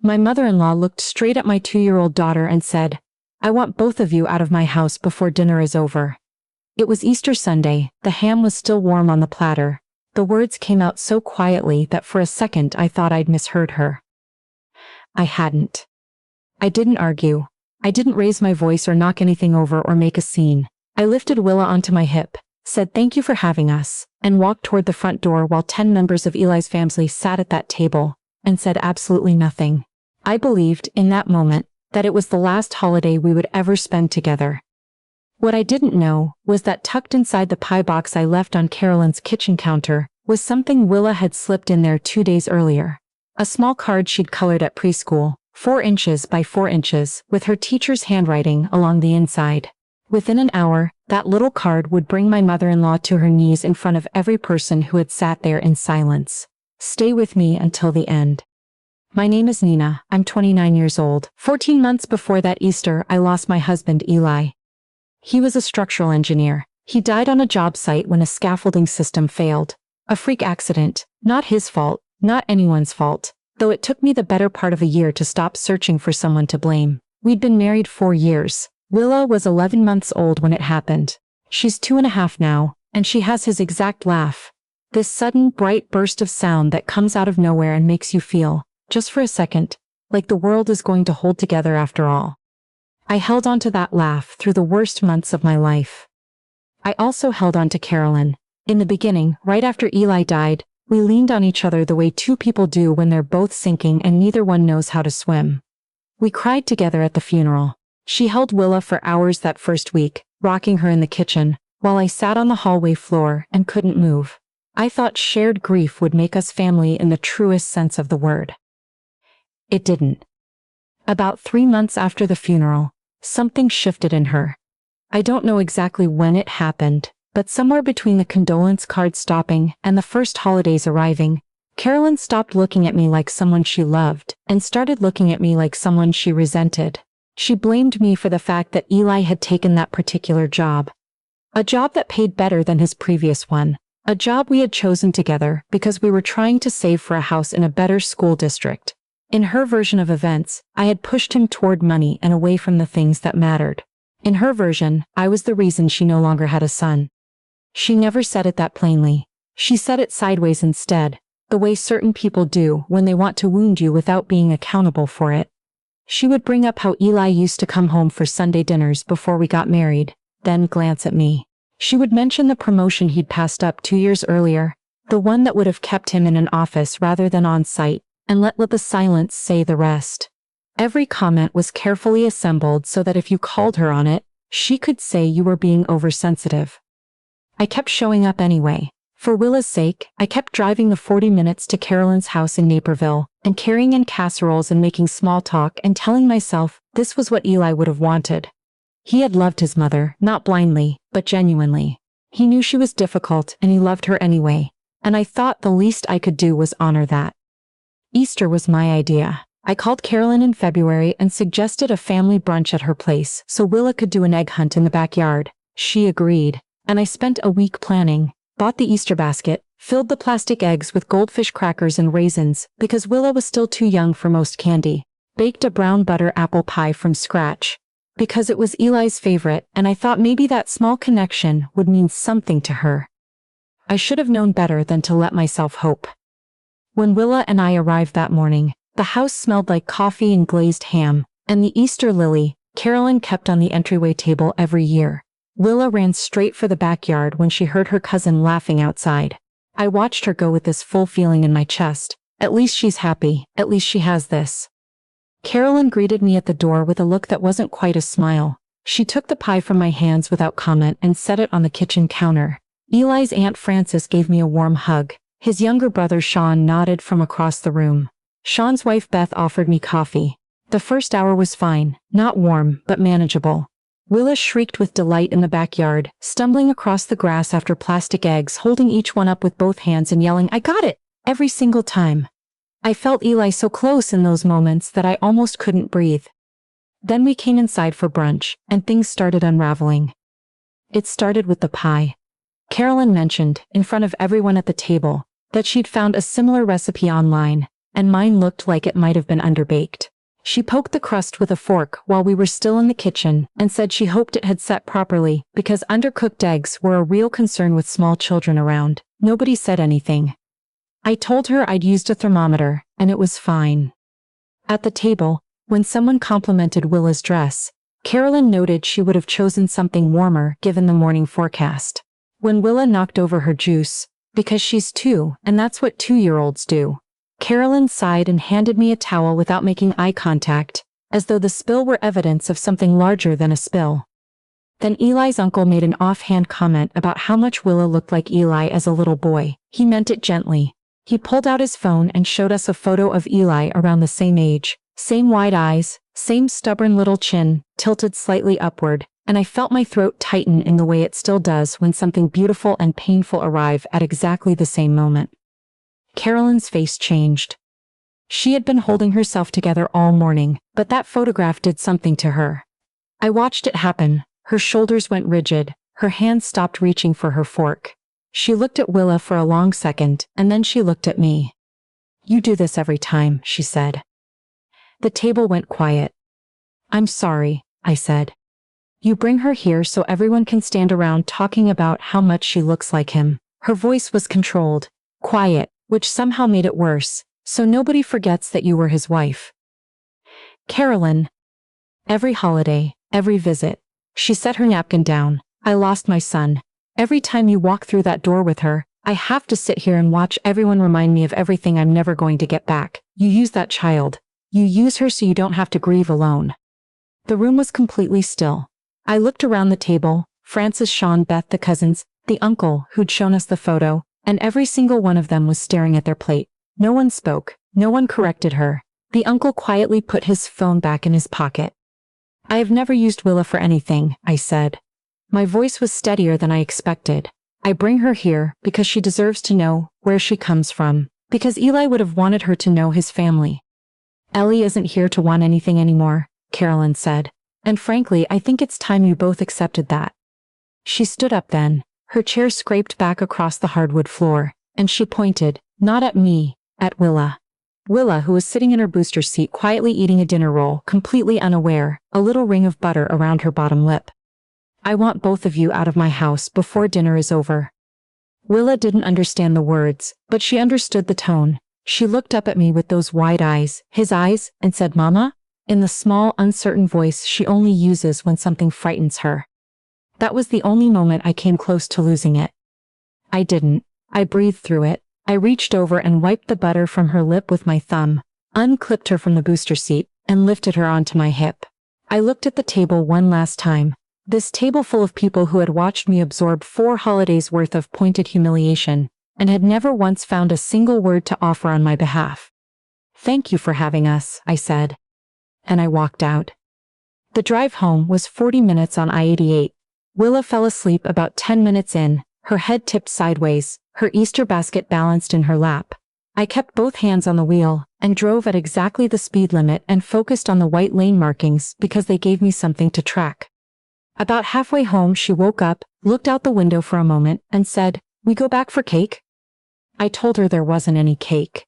My mother-in-law looked straight at my 2-year-old daughter and said, "I want both of you out of my house before dinner is over." It was Easter Sunday, the ham was still warm on the platter. The words came out so quietly that for a second I thought I'd misheard her. I hadn't. I didn't argue. I didn't raise my voice or knock anything over or make a scene. I lifted Willa onto my hip, said thank you for having us, and walked toward the front door while 10 members of Eli's family sat at that table and said absolutely nothing. I believed, in that moment, that it was the last holiday we would ever spend together. What I didn't know was that tucked inside the pie box I left on Carolyn's kitchen counter was something Willa had slipped in there 2 days earlier. A small card she'd colored at preschool, 4 inches by 4 inches, with her teacher's handwriting along the inside. Within an hour, that little card would bring my mother-in-law to her knees in front of every person who had sat there in silence. Stay with me until the end. My name is Nina, I'm 29 years old. 14 months before that Easter, I lost my husband Eli. He was a structural engineer. He died on a job site when a scaffolding system failed. A freak accident, not his fault, not anyone's fault, though it took me the better part of a year to stop searching for someone to blame. We'd been married 4 years. Willa was 11 months old when it happened. She's 2.5 now, and she has his exact laugh. This sudden, bright burst of sound that comes out of nowhere and makes you feel, just for a second, like the world is going to hold together after all. I held on to that laugh through the worst months of my life. I also held on to Carolyn. In the beginning, right after Eli died, we leaned on each other the way 2 people do when they're both sinking and neither one knows how to swim. We cried together at the funeral. She held Willa for hours that first week, rocking her in the kitchen, while I sat on the hallway floor and couldn't move. I thought shared grief would make us family in the truest sense of the word. It didn't. About 3 months after the funeral, something shifted in her. I don't know exactly when it happened, but somewhere between the condolence card stopping and the first holidays arriving, Carolyn stopped looking at me like someone she loved and started looking at me like someone she resented. She blamed me for the fact that Eli had taken that particular job. A job that paid better than his previous one. A job we had chosen together because we were trying to save for a house in a better school district. In her version of events, I had pushed him toward money and away from the things that mattered. In her version, I was the reason she no longer had a son. She never said it that plainly. She said it sideways instead, the way certain people do when they want to wound you without being accountable for it. She would bring up how Eli used to come home for Sunday dinners before we got married, then glance at me. She would mention the promotion he'd passed up 2 years earlier, the one that would have kept him in an office rather than on site, and let the silence say the rest. Every comment was carefully assembled so that if you called her on it, she could say you were being oversensitive. I kept showing up anyway. For Willa's sake, I kept driving the 40 minutes to Carolyn's house in Naperville, and carrying in casseroles and making small talk and telling myself this was what Eli would have wanted. He had loved his mother, not blindly, but genuinely. He knew she was difficult and he loved her anyway, and I thought the least I could do was honor that. Easter was my idea. I called Carolyn in February and suggested a family brunch at her place so Willa could do an egg hunt in the backyard. She agreed, and I spent a week planning, bought the Easter basket, filled the plastic eggs with goldfish crackers and raisins because Willa was still too young for most candy, baked a brown butter apple pie from scratch because it was Eli's favorite and I thought maybe that small connection would mean something to her. I should have known better than to let myself hope. When Willa and I arrived that morning, the house smelled like coffee and glazed ham, and the Easter lily Carolyn kept on the entryway table every year. Willa ran straight for the backyard when she heard her cousin laughing outside. I watched her go with this full feeling in my chest. At least she's happy, at least she has this. Carolyn greeted me at the door with a look that wasn't quite a smile. She took the pie from my hands without comment and set it on the kitchen counter. Eli's Aunt Frances gave me a warm hug. His younger brother Sean nodded from across the room. Sean's wife Beth offered me coffee. The first hour was fine, not warm, but manageable. Willa shrieked with delight in the backyard, stumbling across the grass after plastic eggs, holding each one up with both hands and yelling, "I got it!" every single time. I felt Eli so close in those moments that I almost couldn't breathe. Then we came inside for brunch, and things started unraveling. It started with the pie. Carolyn mentioned, in front of everyone at the table, that she'd found a similar recipe online, and mine looked like it might have been underbaked. She poked the crust with a fork while we were still in the kitchen and said she hoped it had set properly because undercooked eggs were a real concern with small children around. Nobody said anything. I told her I'd used a thermometer, and it was fine. At the table, when someone complimented Willa's dress, Carolyn noted she would have chosen something warmer given the morning forecast. When Willa knocked over her juice, because she's 2 and that's what 2-year-olds do, Carolyn sighed and handed me a towel without making eye contact, as though the spill were evidence of something larger than a spill. Then Eli's uncle made an offhand comment about how much Willa looked like Eli as a little boy. He meant it gently. He pulled out his phone and showed us a photo of Eli around the same age, same wide eyes, same stubborn little chin, tilted slightly upward, and I felt my throat tighten in the way it still does when something beautiful and painful arrive at exactly the same moment. Carolyn's face changed. She had been holding herself together all morning, but that photograph did something to her. I watched it happen. Her shoulders went rigid, her hands stopped reaching for her fork. She looked at Willa for a long second, and then she looked at me. "You do this every time," she said. The table went quiet. "I'm sorry," I said. "You bring her here so everyone can stand around talking about how much she looks like him." Her voice was controlled, quiet, which somehow made it worse, "so nobody forgets that you were his wife." "Carolyn, every holiday, every visit." She set her napkin down. "I lost my son. Every time you walk through that door with her, I have to sit here and watch everyone remind me of everything I'm never going to get back. You use that child. You use her so you don't have to grieve alone." The room was completely still. I looked around the table, Francis, Sean, Beth, the cousins, the uncle who'd shown us the photo, and every single one of them was staring at their plate. No one spoke. No one corrected her. The uncle quietly put his phone back in his pocket. "I have never used Willa for anything," I said. My voice was steadier than I expected. "I bring her here because she deserves to know where she comes from, because Eli would have wanted her to know his family." "Ellie isn't here to want anything anymore," Carolyn said. "And frankly, I think it's time you both accepted that." She stood up then. Her chair scraped back across the hardwood floor, and she pointed, not at me, at Willa. Willa, who was sitting in her booster seat quietly eating a dinner roll, completely unaware, a little ring of butter around her bottom lip. "I want both of you out of my house before dinner is over." Willa didn't understand the words, but she understood the tone. She looked up at me with those wide eyes, his eyes, and said, "Mama?" in the small, uncertain voice she only uses when something frightens her. That was the only moment I came close to losing it. I didn't. I breathed through it. I reached over and wiped the butter from her lip with my thumb, unclipped her from the booster seat, and lifted her onto my hip. I looked at the table one last time. This table full of people who had watched me absorb 4 holidays worth of pointed humiliation, and had never once found a single word to offer on my behalf. "Thank you for having us," I said. And I walked out. The drive home was 40 minutes on I-88. Willa fell asleep about 10 minutes in, her head tipped sideways, her Easter basket balanced in her lap. I kept both hands on the wheel, and drove at exactly the speed limit and focused on the white lane markings because they gave me something to track. About halfway home she woke up, looked out the window for a moment, and said, "We go back for cake?" I told her there wasn't any cake.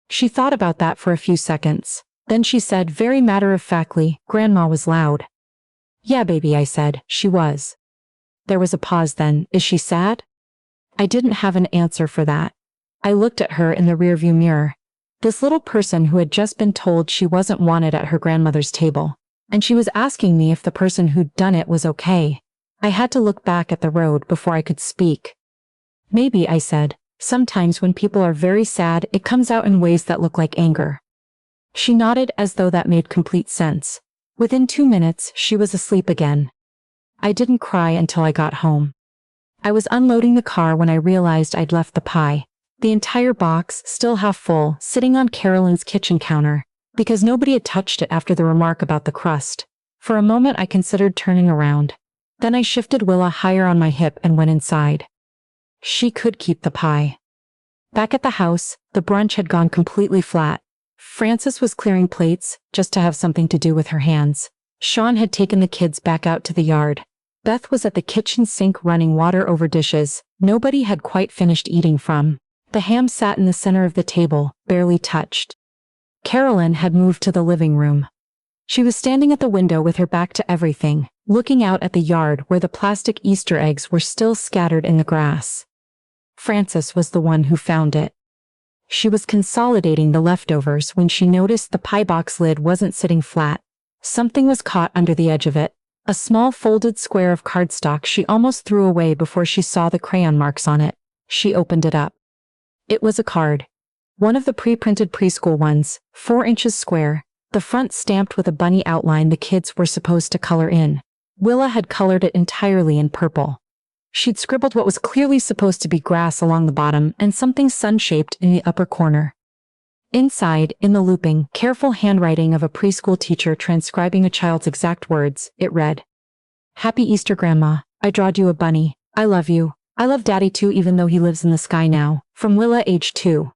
She thought about that for a few seconds. Then she said very matter-of-factly, "Grandma was loud." "Yeah, baby," I said, "she was." There was a pause then. "Is she sad?" I didn't have an answer for that. I looked at her in the rearview mirror. This little person who had just been told she wasn't wanted at her grandmother's table. And she was asking me if the person who'd done it was okay. I had to look back at the road before I could speak. "Maybe," I said. "Sometimes when people are very sad, it comes out in ways that look like anger." She nodded as though that made complete sense. Within 2 minutes, she was asleep again. I didn't cry until I got home. I was unloading the car when I realized I'd left the pie, the entire box, still half full, sitting on Carolyn's kitchen counter, because nobody had touched it after the remark about the crust. For a moment I considered turning around. Then I shifted Willa higher on my hip and went inside. She could keep the pie. Back at the house, the brunch had gone completely flat. Frances was clearing plates, just to have something to do with her hands. Sean had taken the kids back out to the yard. Beth was at the kitchen sink running water over dishes nobody had quite finished eating from. The ham sat in the center of the table, barely touched. Carolyn had moved to the living room. She was standing at the window with her back to everything, looking out at the yard where the plastic Easter eggs were still scattered in the grass. Frances was the one who found it. She was consolidating the leftovers when she noticed the pie box lid wasn't sitting flat. Something was caught under the edge of it. A small folded square of cardstock she almost threw away before she saw the crayon marks on it. She opened it up. It was a card. One of the pre-printed preschool ones, 4 inches square, the front stamped with a bunny outline the kids were supposed to color in. Willa had colored it entirely in purple. She'd scribbled what was clearly supposed to be grass along the bottom and something sun-shaped in the upper corner. Inside, in the looping, careful handwriting of a preschool teacher transcribing a child's exact words, it read, "Happy Easter, Grandma. I drawed you a bunny. I love you. I love Daddy too even though he lives in the sky now. From Willa, age 2.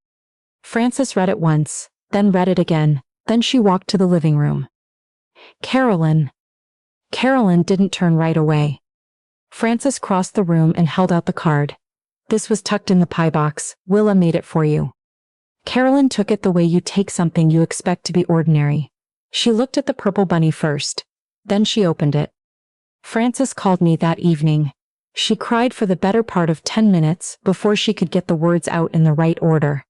Frances read it once, then read it again, then she walked to the living room. Carolyn. Carolyn didn't turn right away. Frances crossed the room and held out the card. This was tucked in the pie box. Willa made it for you. Carolyn took it the way you take something you expect to be ordinary. She looked at the purple bunny first. Then she opened it. Frances called me that evening. She cried for the better part of 10 minutes before she could get the words out in the right order.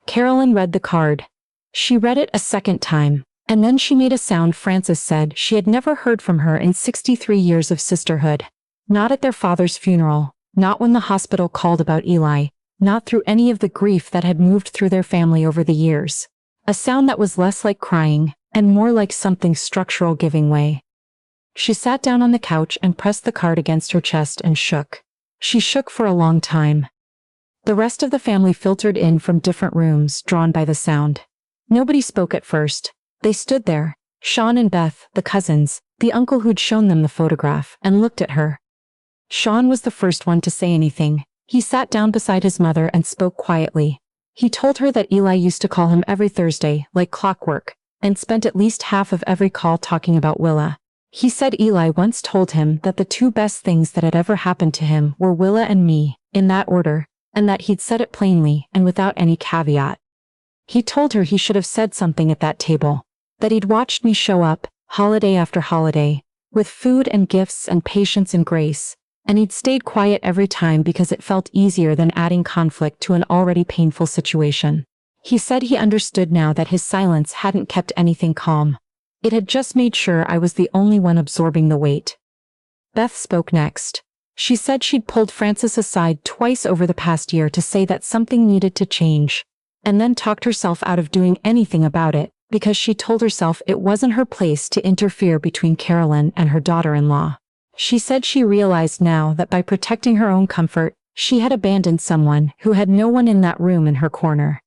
Carolyn read the card. She read it a second time, and then she made a sound Frances said she had never heard from her in 63 years of sisterhood. Not at their father's funeral, not when the hospital called about Eli, not through any of the grief that had moved through their family over the years. A sound that was less like crying, and more like something structural giving way. She sat down on the couch and pressed the card against her chest and shook. She shook for a long time. The rest of the family filtered in from different rooms, drawn by the sound. Nobody spoke at first. They stood there, Sean and Beth, the cousins, the uncle who'd shown them the photograph, and looked at her. Sean was the first one to say anything. He sat down beside his mother and spoke quietly. He told her that Eli used to call him every Thursday, like clockwork, and spent at least half of every call talking about Willa. He said Eli once told him that the 2 best things that had ever happened to him were Willa and me, in that order, and that he'd said it plainly and without any caveat. He told her he should have said something at that table, that he'd watched me show up, holiday after holiday, with food and gifts and patience and grace, and he'd stayed quiet every time because it felt easier than adding conflict to an already painful situation. He said he understood now that his silence hadn't kept anything calm. It had just made sure I was the only one absorbing the weight. Beth spoke next. She said she'd pulled Frances aside twice over the past year to say that something needed to change, and then talked herself out of doing anything about it, because she told herself it wasn't her place to interfere between Carolyn and her daughter-in-law. She said she realized now that by protecting her own comfort, she had abandoned someone who had no one in that room in her corner.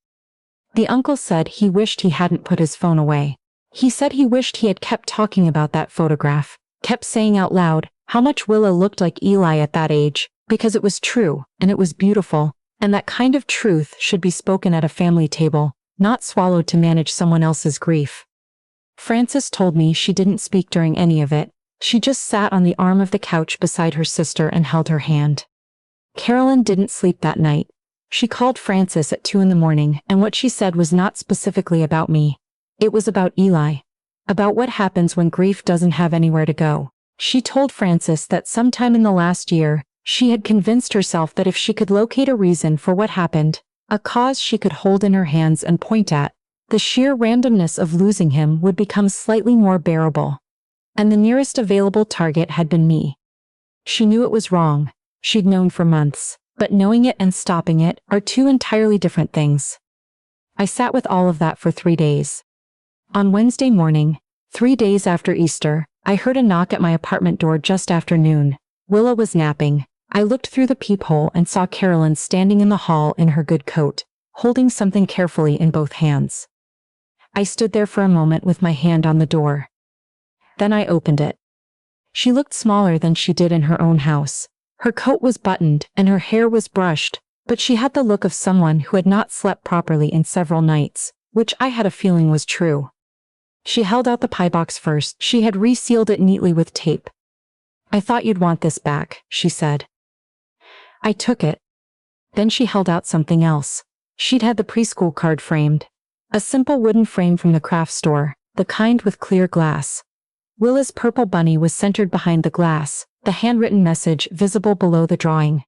The uncle said he wished he hadn't put his phone away. He said he wished he had kept talking about that photograph, kept saying out loud how much Willa looked like Eli at that age, because it was true, and it was beautiful, and that kind of truth should be spoken at a family table, not swallowed to manage someone else's grief. Frances told me she didn't speak during any of it. She just sat on the arm of the couch beside her sister and held her hand. Carolyn didn't sleep that night. She called Frances at 2 in the morning, and what she said was not specifically about me. It was about Eli. About what happens when grief doesn't have anywhere to go. She told Frances that sometime in the last year, she had convinced herself that if she could locate a reason for what happened, a cause she could hold in her hands and point at, the sheer randomness of losing him would become slightly more bearable. And the nearest available target had been me. She knew it was wrong. She'd known for months, but knowing it and stopping it are 2 entirely different things. I sat with all of that for 3 days. On Wednesday morning, 3 days after Easter, I heard a knock at my apartment door just after noon. Willa was napping. I looked through the peephole and saw Carolyn standing in the hall in her good coat, holding something carefully in both hands. I stood there for a moment with my hand on the door. Then I opened it. She looked smaller than she did in her own house. Her coat was buttoned and her hair was brushed, but she had the look of someone who had not slept properly in several nights, which I had a feeling was true. She held out the pie box first. She had resealed it neatly with tape. "I thought you'd want this back," she said. I took it. Then she held out something else. She'd had the preschool card framed. A simple wooden frame from the craft store, the kind with clear glass. Willa's purple bunny was centered behind the glass, the handwritten message visible below the drawing.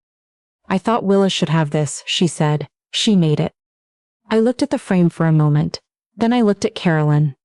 "I thought Willa should have this," she said. "She made it." I looked at the frame for a moment. Then I looked at Carolyn.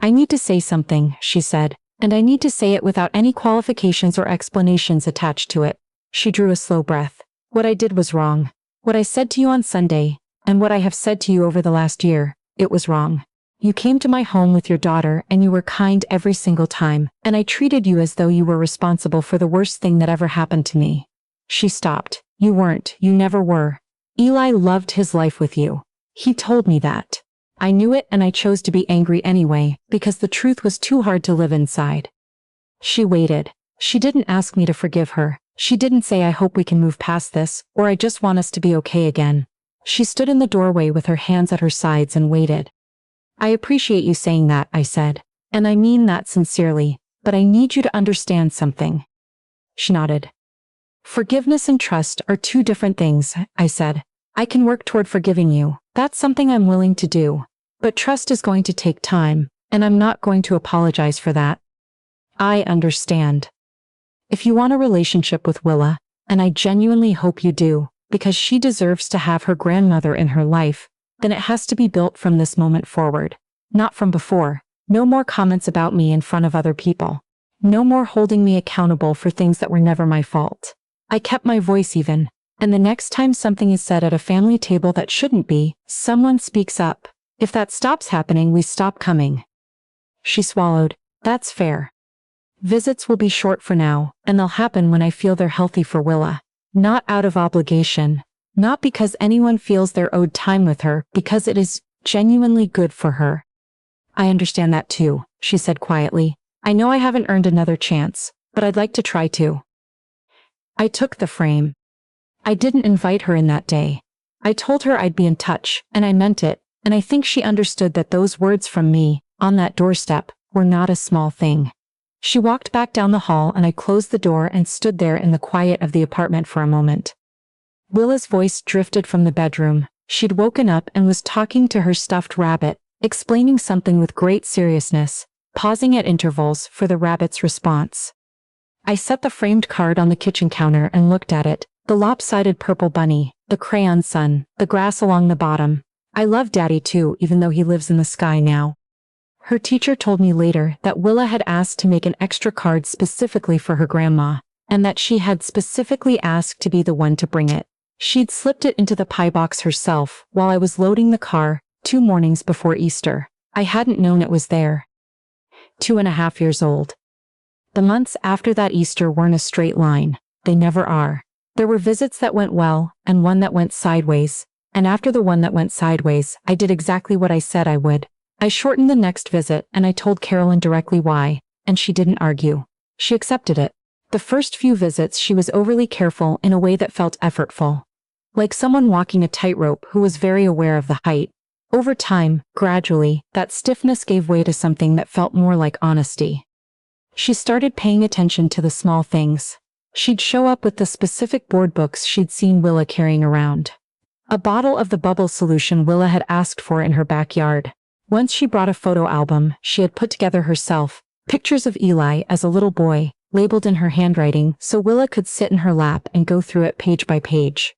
"I need to say something," she said, "and I need to say it without any qualifications or explanations attached to it." She drew a slow breath. "What I did was wrong. What I said to you on Sunday, and what I have said to you over the last year, it was wrong. You came to my home with your daughter and you were kind every single time, and I treated you as though you were responsible for the worst thing that ever happened to me." She stopped. "You weren't, you never were. Eli loved his life with you. He told me that. I knew it and I chose to be angry anyway, because the truth was too hard to live inside." She waited. She didn't ask me to forgive her. She didn't say I hope we can move past this, or I just want us to be okay again. She stood in the doorway with her hands at her sides and waited. "I appreciate you saying that," I said. "And I mean that sincerely, but I need you to understand something." She nodded. "Forgiveness and trust are two different things," I said. "I can work toward forgiving you. That's something I'm willing to do. But trust is going to take time, and I'm not going to apologize for that." "I understand. If you want a relationship with Willa, and I genuinely hope you do, because she deserves to have her grandmother in her life, then it has to be built from this moment forward, not from before. No more comments about me in front of other people. No more holding me accountable for things that were never my fault. I kept my voice even, and the next time something is said at a family table that shouldn't be, someone speaks up. If that stops happening, we stop coming." She swallowed. "That's fair. Visits will be short for now, and they'll happen when I feel they're healthy for Willa. Not out of obligation. Not because anyone feels they're owed time with her, because it is genuinely good for her." "I understand that too," she said quietly. "I know I haven't earned another chance, but I'd like to try to." I took the frame. I didn't invite her in that day. I told her I'd be in touch, and I meant it, and I think she understood that those words from me, on that doorstep, were not a small thing. She walked back down the hall and I closed the door and stood there in the quiet of the apartment for a moment. Willa's voice drifted from the bedroom. She'd woken up and was talking to her stuffed rabbit, explaining something with great seriousness, pausing at intervals for the rabbit's response. I set the framed card on the kitchen counter and looked at it, the lopsided purple bunny, the crayon sun, the grass along the bottom. I love Daddy too, even though he lives in the sky now. Her teacher told me later that Willa had asked to make an extra card specifically for her grandma, and that she had specifically asked to be the one to bring it. She'd slipped it into the pie box herself while I was loading the car, 2 mornings before Easter. I hadn't known it was there. 2.5 years old. The months after that Easter weren't a straight line. They never are. There were visits that went well, and one that went sideways. And after the one that went sideways, I did exactly what I said I would. I shortened the next visit and I told Carolyn directly why, and she didn't argue. She accepted it. The first few visits she was overly careful in a way that felt effortful. Like someone walking a tightrope who was very aware of the height. Over time, gradually, that stiffness gave way to something that felt more like honesty. She started paying attention to the small things. She'd show up with the specific board books she'd seen Willa carrying around. A bottle of the bubble solution Willa had asked for in her backyard. Once she brought a photo album she had put together herself, pictures of Eli as a little boy, labeled in her handwriting so Willa could sit in her lap and go through it page by page.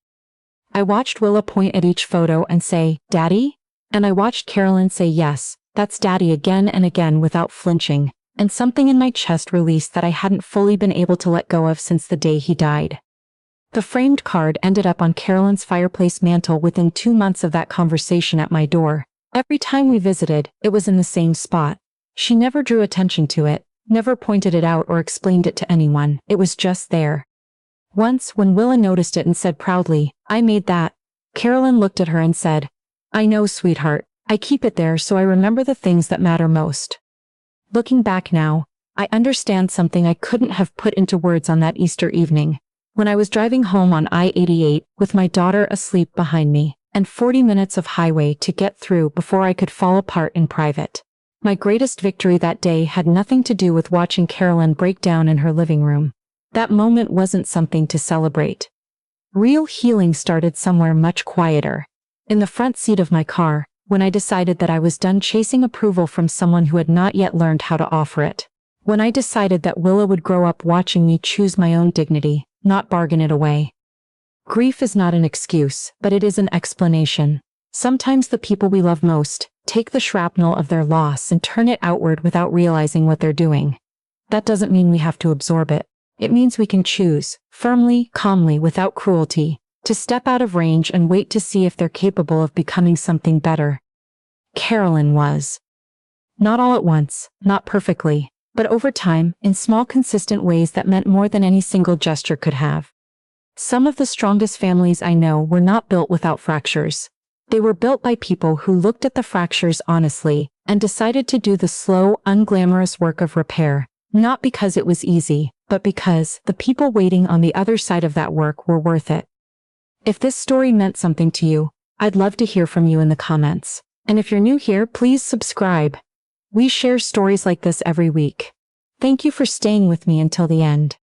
I watched Willa point at each photo and say, "Daddy?" And I watched Carolyn say yes, that's Daddy again and again without flinching, and something in my chest released that I hadn't fully been able to let go of since the day he died. The framed card ended up on Carolyn's fireplace mantel within 2 months of that conversation at my door. Every time we visited, it was in the same spot. She never drew attention to it, never pointed it out or explained it to anyone. It was just there. Once, when Willa noticed it and said proudly, "I made that," Carolyn looked at her and said, "I know, sweetheart. I keep it there so I remember the things that matter most." Looking back now, I understand something I couldn't have put into words on that Easter evening. When I was driving home on I-88 with my daughter asleep behind me, and 40 minutes of highway to get through before I could fall apart in private. My greatest victory that day had nothing to do with watching Carolyn break down in her living room. That moment wasn't something to celebrate. Real healing started somewhere much quieter. In the front seat of my car, when I decided that I was done chasing approval from someone who had not yet learned how to offer it. When I decided that Willa would grow up watching me choose my own dignity, not bargain it away. Grief is not an excuse, but it is an explanation. Sometimes the people we love most take the shrapnel of their loss and turn it outward without realizing what they're doing. That doesn't mean we have to absorb it. It means we can choose, firmly, calmly, without cruelty, to step out of range and wait to see if they're capable of becoming something better. Carolyn was. Not all at once, not perfectly, but over time, in small consistent ways that meant more than any single gesture could have. Some of the strongest families I know were not built without fractures. They were built by people who looked at the fractures honestly and decided to do the slow, unglamorous work of repair, not because it was easy, but because the people waiting on the other side of that work were worth it. If this story meant something to you, I'd love to hear from you in the comments. And if you're new here, please subscribe. We share stories like this every week. Thank you for staying with me until the end.